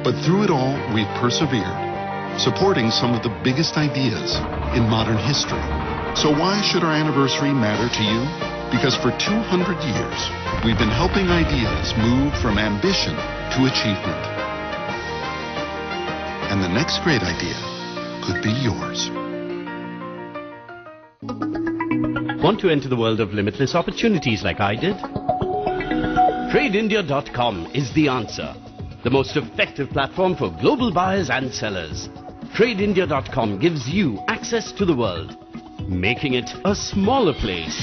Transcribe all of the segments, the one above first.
But through it all, we've persevered, supporting some of the biggest ideas in modern history. So why should our anniversary matter to you? Because for 200 years, we've been helping ideas move from ambition to achievement. And the next great idea could be yours. Want to enter the world of limitless opportunities like I did? TradeIndia.com is the answer. The most effective platform for global buyers and sellers. TradeIndia.com gives you access to the world, making it a smaller place.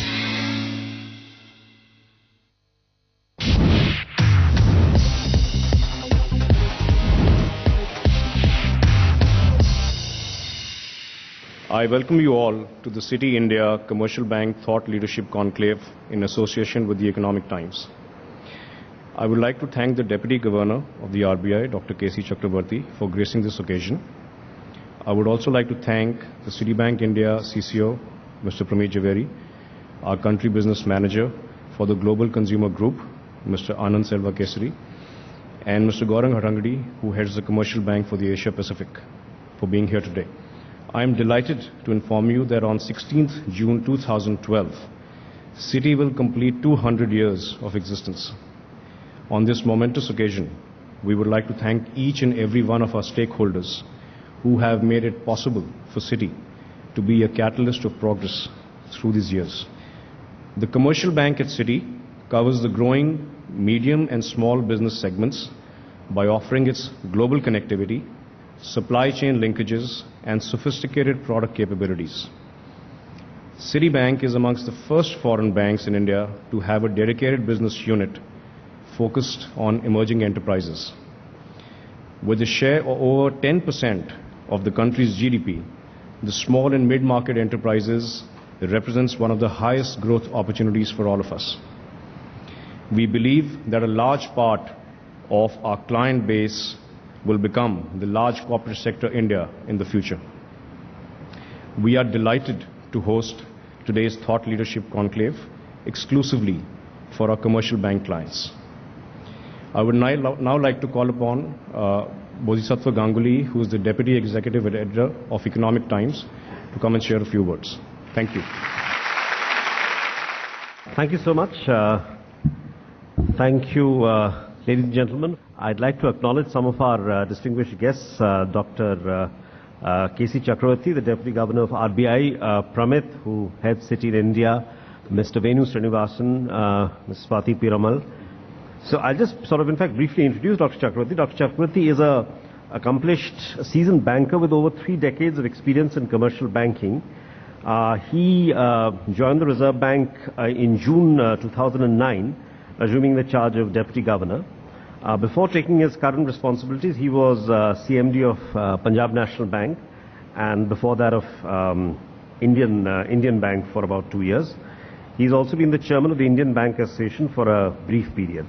I welcome you all to the Citi India Commercial Bank Thought Leadership Conclave in association with the Economic Times. I would like to thank the Deputy Governor of the RBI, Dr. K.C. Chakrabarty, for gracing this occasion. I would also like to thank the Citibank India CCO, Mr. Pramit Javeri, our country business manager for the Global Consumer Group, Mr. Anand Selva Kesari, and Mr. Gaurang Harangadi, who heads the Commercial Bank for the Asia Pacific, for being here today. I am delighted to inform you that on 16th June 2012, Citi will complete 200 years of existence. On this momentous occasion, we would like to thank each and every one of our stakeholders who have made it possible for Citi to be a catalyst of progress through these years. The commercial bank at Citi covers the growing medium and small business segments by offering its global connectivity, supply chain linkages, and sophisticated product capabilities. Citibank is amongst the first foreign banks in India to have a dedicated business unit focused on emerging enterprises. With a share of over 10% of the country's GDP, the small and mid-market enterprises represents one of the highest growth opportunities for all of us. We believe that a large part of our client base will become the large corporate sector India in the future. We are delighted to host today's Thought Leadership Conclave exclusively for our commercial bank clients. I would now like to call upon Bodhisattva Ganguly, who is the Deputy Executive Editor of Economic Times, to come and share a few words. Thank you. Thank you so much. Thank you, ladies and gentlemen. I'd like to acknowledge some of our distinguished guests, Dr. K.C. Chakrabarty, the Deputy Governor of RBI, Pramit, who heads Citi in India, Mr. Venu Srinivasan, Ms. Swati Piramal. So I'll just in fact, briefly introduce Dr. Chakrabarty. Dr. Chakrabarty is an accomplished, seasoned banker with over 3 decades of experience in commercial banking. He joined the Reserve Bank in June 2009, assuming the charge of Deputy Governor. Before taking his current responsibilities, he was CMD of Punjab National Bank, and before that of Indian Bank for about 2 years. He's also been the chairman of the Indian Bank Association for a brief period.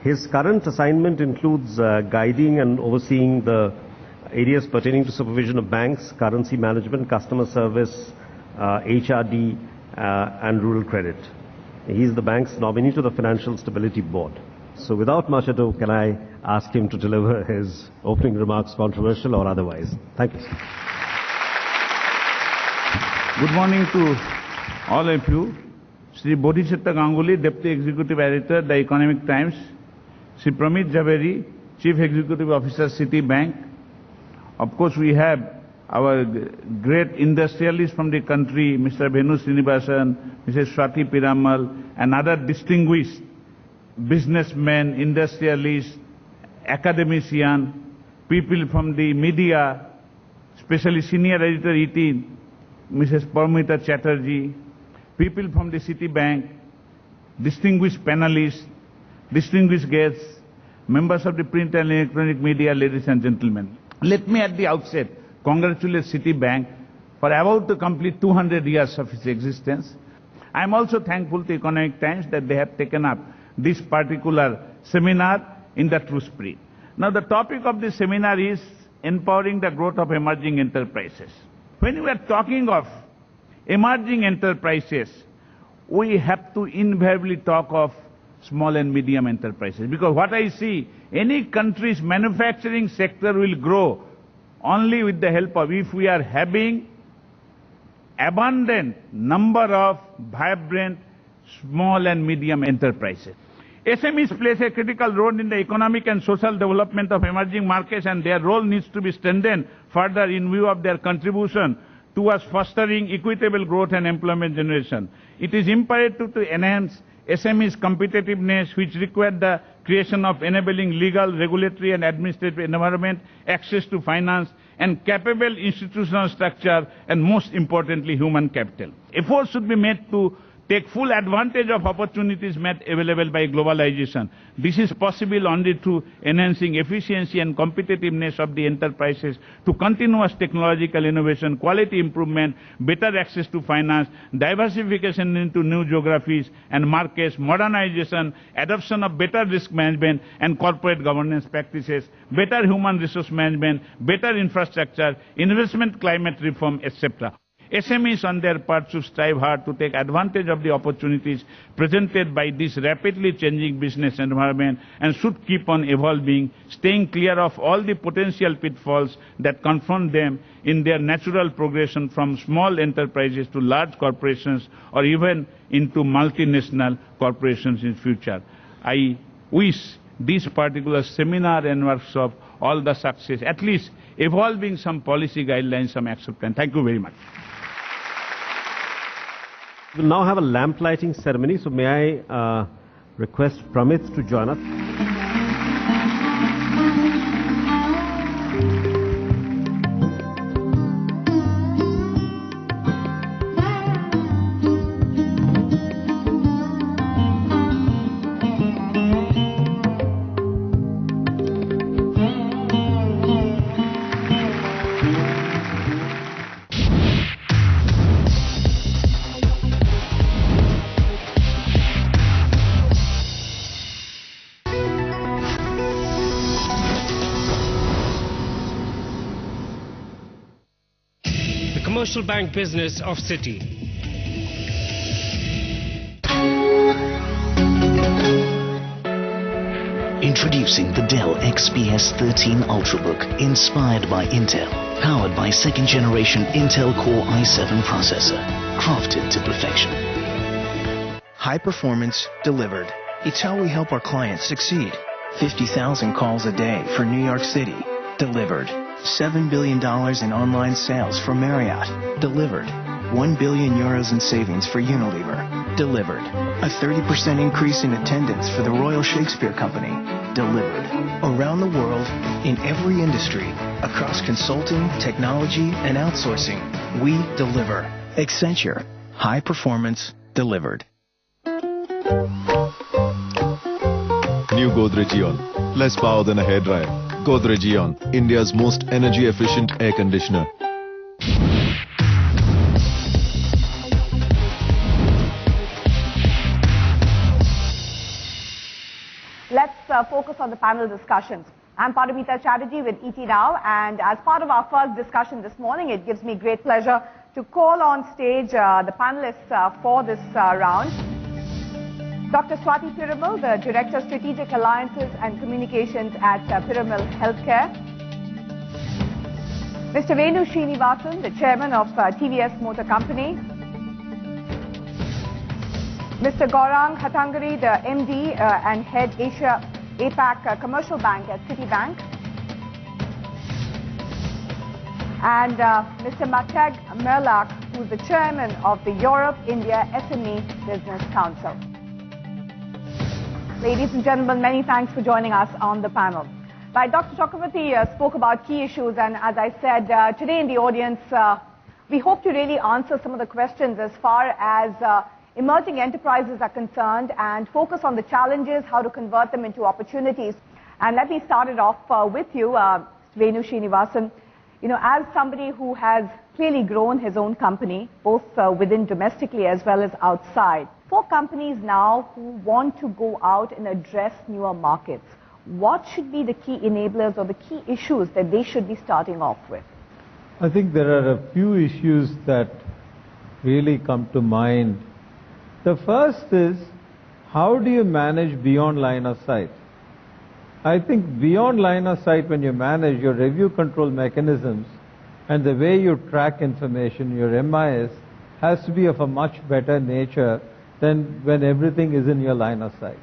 His current assignment includes guiding and overseeing the areas pertaining to supervision of banks, currency management, customer service, HRD, and rural credit. He's the bank's nominee to the Financial Stability Board. So without much ado, can I ask him to deliver his opening remarks, controversial or otherwise? Thank you. Good morning to all of you. Shri Bodhisattva Ganguly, Deputy Executive Editor, The Economic Times. Shri Pramit Javeri, Chief Executive Officer, Citibank. Of course, we have our great industrialists from the country, Mr. Venu Srinivasan, Mrs. Swati Piramal, and other distinguished businessmen, industrialists, academicians, people from the media, especially Senior Editor ET, Mrs. Paramita Chatterjee, people from the Citibank, distinguished panelists, distinguished guests, members of the print and electronic media, ladies and gentlemen. Let me at the outset congratulate Citibank for about to complete 200 years of its existence. I am also thankful to Economic Times that they have taken up this particular seminar in the true spirit. Now the topic of this seminar is empowering the growth of emerging enterprises. When we are talking of emerging enterprises, we have to invariably talk of small and medium enterprises. Because what I see, any country's manufacturing sector will grow only with the help of, if we are having abundant number of vibrant small and medium enterprises. SMEs plays a critical role in the economic and social development of emerging markets, and their role needs to be strengthened further in view of their contribution towards fostering equitable growth and employment generation. It is imperative to enhance SMEs' competitiveness, which require the creation of enabling legal, regulatory and administrative environment, access to finance, and capable institutional structure, and most importantly, human capital. Efforts should be made to take full advantage of opportunities made available by globalization. This is possible only through enhancing efficiency and competitiveness of the enterprises, to continuous technological innovation, quality improvement, better access to finance, diversification into new geographies and markets, modernization, adoption of better risk management and corporate governance practices, better human resource management, better infrastructure, investment climate reform, etc. SMEs on their part should strive hard to take advantage of the opportunities presented by this rapidly changing business environment, and should keep on evolving, staying clear of all the potential pitfalls that confront them in their natural progression from small enterprises to large corporations, or even into multinational corporations in future. I wish this particular seminar and workshop all the success, at least evolving some policy guidelines, some acceptance. Thank you very much. We'll now have a lamp lighting ceremony, so may I request Pramit to join us. Commercial bank business of Citi. Introducing the Dell XPS 13 Ultrabook, inspired by Intel, powered by second-generation Intel Core i7 processor, crafted to perfection. High performance delivered. It's how we help our clients succeed. 50,000 calls a day for New York City. Delivered. $7 billion in online sales for Marriott. Delivered. 1 billion euros in savings for Unilever. Delivered. A 30% increase in attendance for the Royal Shakespeare Company. Delivered. Around the world, in every industry, across consulting, technology, and outsourcing, we deliver. Accenture. High performance delivered. New Godrej Eon. Less power than a hairdryer. Godrej Eon, India's most energy-efficient air conditioner. Let's focus on the panel discussions. I'm Paramita Chatterjee with ET Now, and as part of our first discussion this morning, it gives me great pleasure to call on stage the panelists for this round. Dr. Swati Piramal, the Director of Strategic Alliances and Communications at Piramal Healthcare. Mr. Venu Srinivasan, the Chairman of TVS Motor Company. Mr. Gaurang Hattangari, the MD and Head Asia APAC Commercial Bank at Citibank. And Mr. Mateg Merlak, who is the Chairman of the Europe-India SME Business Council. Ladies and gentlemen, many thanks for joining us on the panel. Right, Dr. Chakravarti spoke about key issues, and as I said, today in the audience, we hope to really answer some of the questions as far as emerging enterprises are concerned, and focus on the challenges, how to convert them into opportunities. And let me start it off with you, Venu Srinivasan. You know, as somebody who has clearly grown his own company, both within domestically as well as outside, for companies now who want to go out and address newer markets, what should be the key enablers or the key issues that they should be starting off with? I think there are a few issues that really come to mind. The first is, how do you manage beyond line of sight? I think beyond line of sight, when you manage your review control mechanisms and the way you track information, your MIS, has to be of a much better nature than when everything is in your line of sight.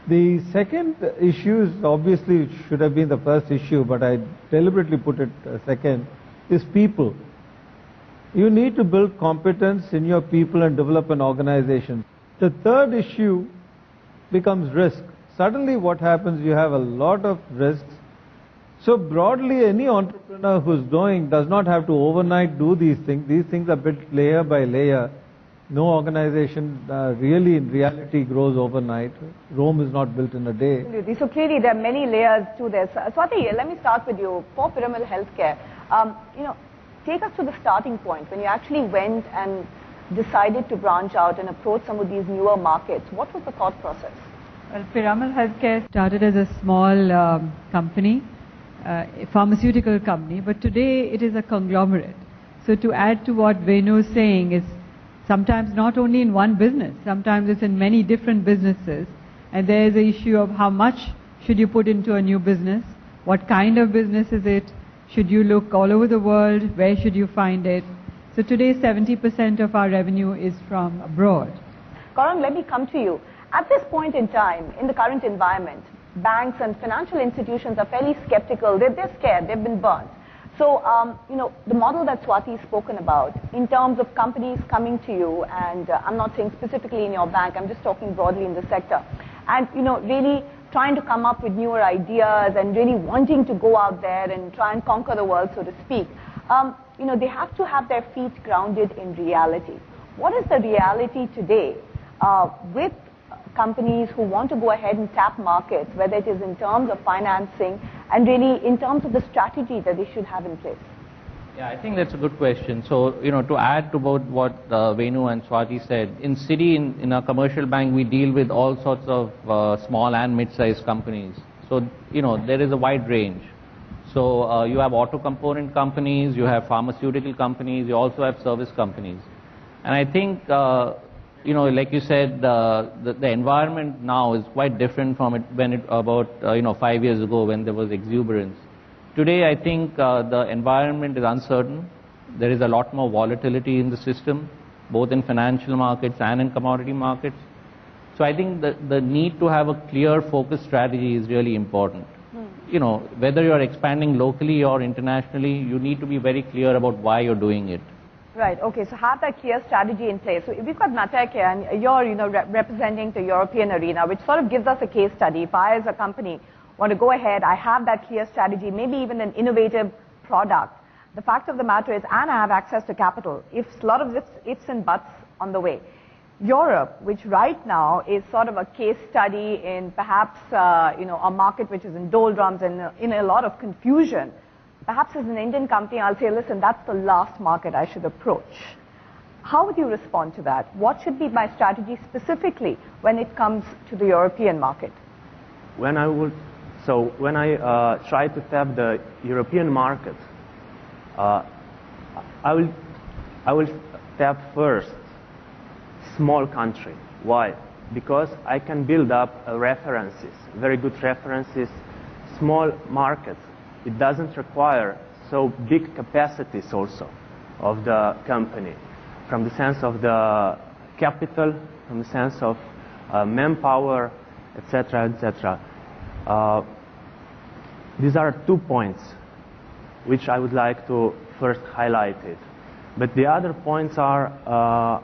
The second issue is obviously should have been the first issue, but I deliberately put it second, is people. You need to build competence in your people and develop an organization. The third issue becomes risk. Suddenly what happens, you have a lot of risks. So broadly, any entrepreneur who's does not have to overnight do these things. These things are built layer by layer. No organization really in reality grows overnight. Rome is not built in a day. Absolutely. So clearly there are many layers to this. Swati, let me start with you. For Piramal Healthcare, take us to the starting point when you actually went and decided to branch out and approach some of these newer markets. What was the thought process? Well, Piramal Healthcare started as a small company, a pharmaceutical company, but today it is a conglomerate. So to add to what Venu is saying, is sometimes not only in one business, sometimes it's in many different businesses, and there is the issue of how much should you put into a new business, what kind of business is it, should you look all over the world, where should you find it. So today 70% of our revenue is from abroad. Karan, let me come to you. At this point in time, in the current environment, banks and financial institutions are fairly skeptical. They're scared. They've been burnt. So, the model that Swati has spoken about, in terms of companies coming to you, and I'm not saying specifically in your bank, I'm just talking broadly in the sector, and, really trying to come up with newer ideas and really wanting to go out there and try and conquer the world, so to speak. They have to have their feet grounded in reality. What is the reality today with companies who want to go ahead and tap markets, whether it is in terms of financing and really in terms of the strategy that they should have in place? Yeah, I think that's a good question. So, to add to both what Venu and Swati said, in Citi, in our commercial bank, we deal with all sorts of small and mid-sized companies. So, there is a wide range. So, you have auto component companies, you have pharmaceutical companies, you also have service companies. And I think, like you said, the environment now is quite different from about 5 years ago when there was exuberance. Today, I think the environment is uncertain. There is a lot more volatility in the system, both in financial markets and in commodity markets. So I think the need to have a clear focus strategy is really important. Whether you're expanding locally or internationally, you need to be very clear about why you're doing it. Right. Okay. So have that clear strategy in place. So we've got Natek here, and you're, representing the European arena, which sort of gives us a case study. If I, as a company, want to go ahead, I have that clear strategy, maybe even an innovative product. The fact of the matter is, and I have access to capital. If a lot of ifs and buts on the way. Europe, which right now is sort of a case study in perhaps, a market which is in doldrums and in a lot of confusion. Perhaps as an Indian company, I'll say, listen, that's the last market I should approach. How would you respond to that? What should be my strategy specifically when it comes to the European market? When I try to tap the European market, I will tap first small country. Why? Because I can build up references, very good references, small markets. It doesn't require so big capacities also of the company, from the sense of the capital, from the sense of manpower, etc., etc. These are 2 points which I would like to first highlight it. But the other points are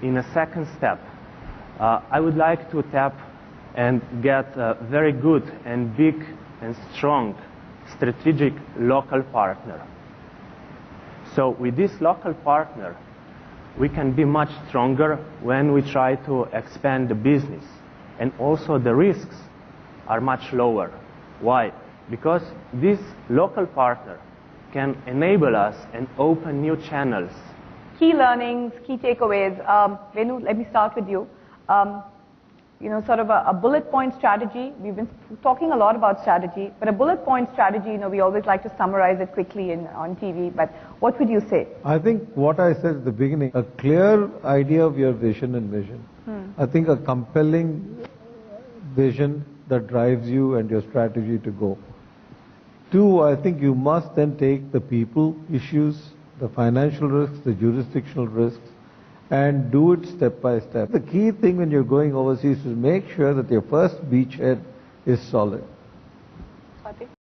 in a second step. I would like to tap and get a very good and big and strong strategic local partner. So with this local partner, we can be much stronger when we try to expand the business. And also the risks are much lower. Why? Because this local partner can enable us and open new channels. Key learnings, key takeaways. Venu, let me start with you. Sort of a bullet point strategy. We've been talking a lot about strategy, but a bullet point strategy, we always like to summarize it quickly on TV, but what would you say? I think what I said at the beginning, a clear idea of your vision and mission. I think, a compelling vision that drives you and your strategy to go. Two, I think you must then take the people issues, the financial risks, the jurisdictional risks, and do it step by step. The key thing when you're going overseas is to make sure that your first beachhead is solid.